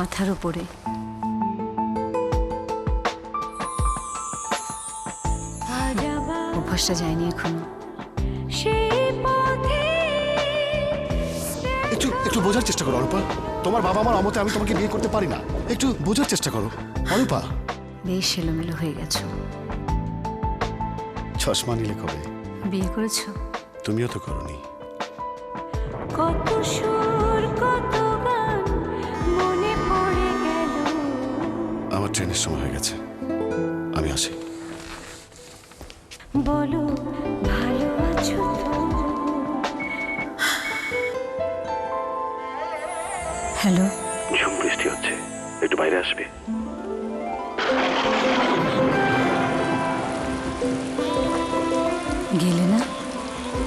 মাথার উপরে। অভ্যাসটা যায়নি এখনো। একটু একটু বোঝার চেষ্টা করো অরূপা। তোমার বাবা মার অমতে আমি তোমাকে বিয়ে করতে পারি না। একটু বোঝার চেষ্টা করো অরূপা। বেশ এলোমেলো হয়ে গেছো। চশমা নিলে কবে? বিয়ে করেছো? তুমিও তো করোনি। কত সুর কত গান মনে পড়ে গেল। আমার ট্রেনের সময় হয়ে গেছে, আমি আসি। বলো ভালো আছো তো? হ্যালো। ঝুম বৃষ্টি হচ্ছে, একটু বাইরে আসবে? গেলে না?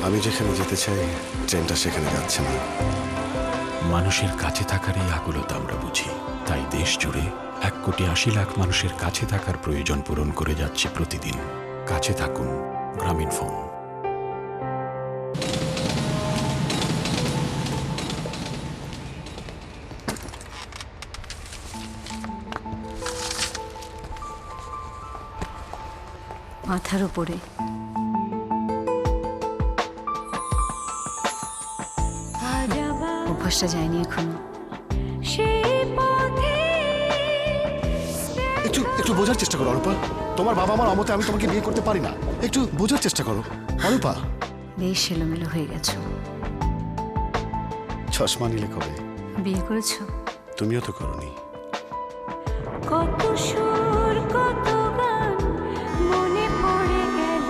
আমি যেখানে যেতে চাই ট্রেনটা সেখানে যাচ্ছে না। মানুষের কাছে থাকার এই আকুলতা আমরা বুঝি, তাই দেশ জুড়ে 1,80,00,000 মানুষের কাছে থাকার প্রয়োজন পূরণ করে যাচ্ছে প্রতিদিন। কাছে থাকুন, গ্রামীণ ফোন। মাথার উপরে। অভ্যাসটা যায়নি এখনো। একটু একটু বোঝার চেষ্টা করো অরূপা। তোমার বাবা মার অমতে আমি তোমাকে বিয়ে করতে পারি না। একটু বোঝার চেষ্টা করো অরূপা। বেশ এলোমেলো হয়ে গেছো। চশমা নিলে কবে? বিয়ে করেছো? তুমিও তো করোনি। কত সুর কত গান মনে পড়ে গেল।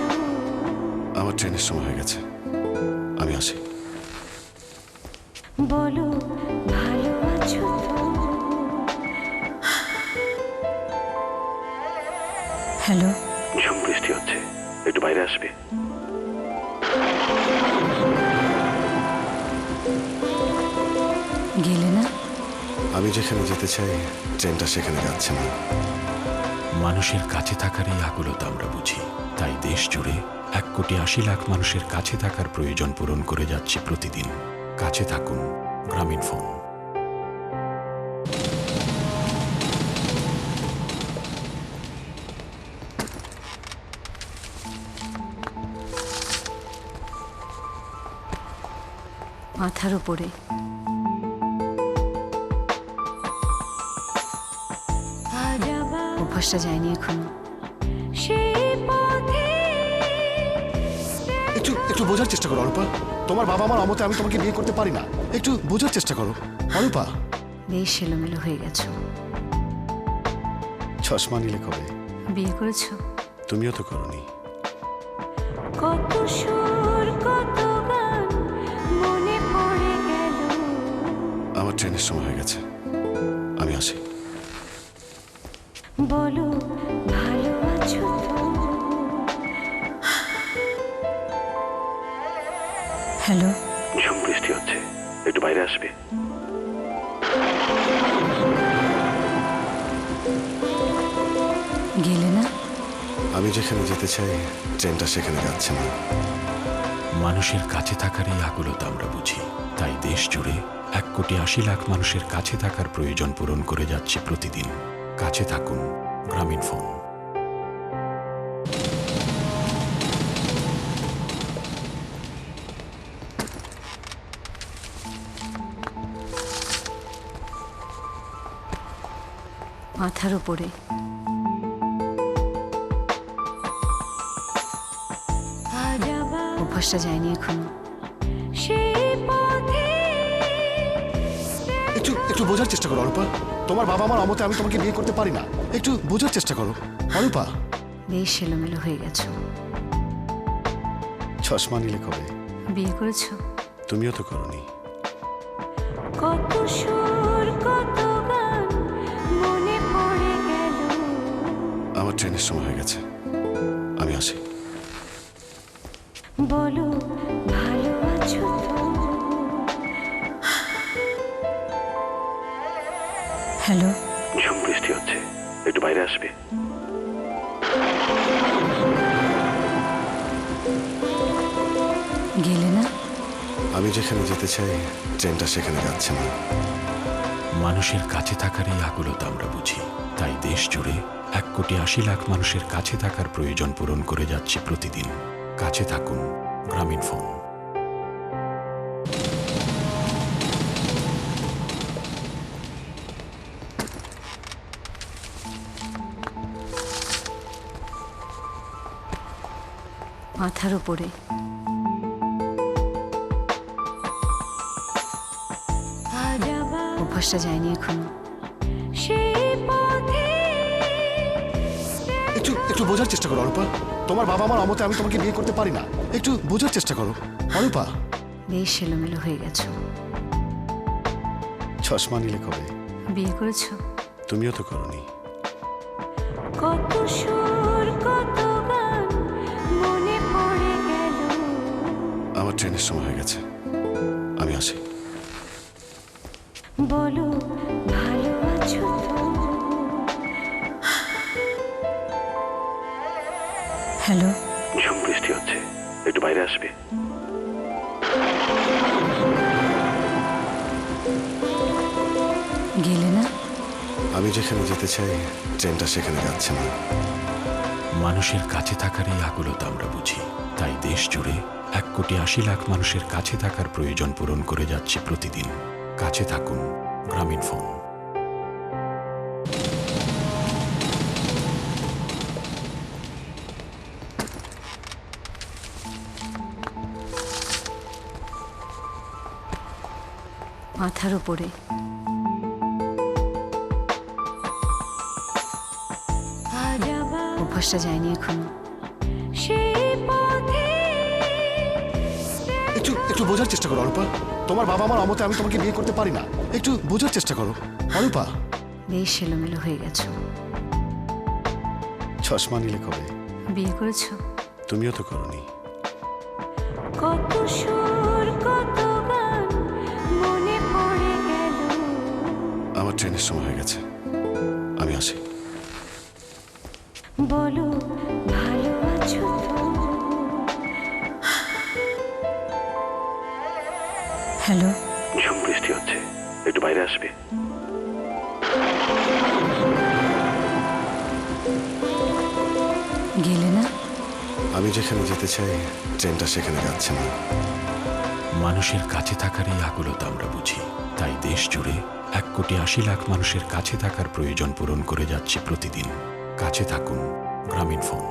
আমার ট্রেনের সময় হয়ে গেছে, আমি আসি। বলো ভালো আছো তো? হ্যালো। ঝুম বৃষ্টি হচ্ছে, একটু বাইরে আসবে? গেলে না? আমি যেখানে যেতে চাই ট্রেনটা সেখানে যাচ্ছে না। মানুষের কাছে থাকার এই আকুলতা আমরা বুঝি, তাই দেশ জুড়ে 1,80,00,000 মানুষের কাছে থাকার প্রয়োজন পূরণ করে যাচ্ছে প্রতিদিন। কাছে থাকুন, গ্রামীণ ফোন। মাথার উপরে। অভ্যাসটা যায়নি এখনো। একটু একটু বোঝার চেষ্টা করো অরূপা। তোমার বাবা মার অমতে আমি তোমাকে বিয়ে করতে পারি না। একটু বোঝার চেষ্টা করো অরূপা। বেশ এলোমেলো হয়ে গেছো। চশমা নিলে কবে? বিয়ে করেছো? তুমিও তো করোনি। কত সুর কত গান মনে পড়ে গেল। আমার ট্রেনের সময় হয়ে গেছে, আমি আসি। বলো ভালো আছো তো? হ্যালো। ঝুম বৃষ্টি হচ্ছে, একটু বাইরে আসবে? গেলে না? আমি যেখানে যেতে চাই ট্রেনটা সেখানে যাচ্ছে না। মানুষের কাছে থাকার এই আকুলতা আমরা বুঝি, তাই দেশ জুড়ে 1,80,00,000 মানুষের কাছে থাকার প্রয়োজন পূরণ করে যাচ্ছে প্রতিদিন। কাছে থাকুন, গ্রামীণ ফোন। মাথার উপরে। অভ্যাসটা যায়নি এখনো। একটু একটু বোঝার চেষ্টা করো অরূপা। তোমার বাবা মার অমতে আমি তোমাকে বিয়ে করতে পারি না। একটু বোঝার চেষ্টা করো অরূপা। বেশ এলোমেলো হয়ে গেছো। চশমা নিলে কবে? বিয়ে করেছো? তুমিও তো করোনি। কত সুর কত গান মনে পড়ে গেল। আমার ট্রেনের সময় হয়ে গেছে, আমি আসি। বলো ভালো আছো তো? হ্যালো। ঝুম বৃষ্টি হচ্ছে, একটু বাইরে আসবে? গেলে না? আমি যেখানে যেতে চাই ট্রেনটা সেখানে যাচ্ছে না। মানুষের কাছে থাকার এই আকুলতা আমরা বুঝি, তাই দেশ জুড়ে 1,80,00,000 মানুষের কাছে থাকার প্রয়োজন পূরণ করে যাচ্ছি প্রতিদিন। কাছে থাকুন, গ্রামীণ ফোন। মাথার উপরে অভ্যাসটা যায়নি এখনো। একটু একটু বোঝার চেষ্টা করো অরূপা, তোমার বাবা মার অমতে আমি তোমাকে বিয়ে করতে পারি না। একটু বোঝার চেষ্টা করো অরূপা। বেশ এলোমেলো হয়ে গেছো। চশমা নিলে কবে? বিয়ে করেছো? তুমিও তো করনি। কত সুর কত গান মনে পড়ে গেল। আমার ট্রেনের সময় হয়ে গেছে, আমি আসি। বলো ভালো আছো তো? হ্যালো, ঝুম বৃষ্টি হচ্ছে, একটু বাইরে আসবে? গেলে না? আমি যেখানে যেতে চাই ট্রেনটা সেখানে যাচ্ছে না। মানুষের কাছে থাকার এই আকুলতা আমরা বুঝি, তাই দেশ জুড়ে 1,80,00,000 মানুষের কাছে থাকার প্রয়োজন পূরণ করে যাচ্ছি প্রতিদিন। কাছে থাকুন, গ্রামীণ ফোন। মাথার উপরে অভ্যাসটা যায়নি এখনো। একটু একটু বোঝার চেষ্টা করো অরূপা, তোমার বাবা মার অমতে আমি তোমাকে বিয়ে করতে পারি না। একটু বোঝার চেষ্টা করো অরূপা। বেশ এলোমেলো হয়ে গেছো। চশমা নিলে কবে? বিয়ে করেছো? তুমিও তো করনি। কত সুর কত গান মনে পড়ে গেল। আমার ট্রেনের সময় হয়ে গেছে, আমি আসি। বলো ভালো আছো তো? হ্যালো, ঝুম বৃষ্টি হচ্ছে, একটু বাইরে আসবে? গেলে না? আমি যেখানে যেতে চাই ট্রেনটা সেখানে যাচ্ছে না। মানুষের কাছে থাকার এই আকুলতা আমরা বুঝি, তাই দেশ জুড়ে 1,80,00,000 মানুষের কাছে থাকার প্রয়োজন পূরণ করে যাচ্ছি প্রতিদিন। কাছে থাকুন, গ্রামীণ ফোন।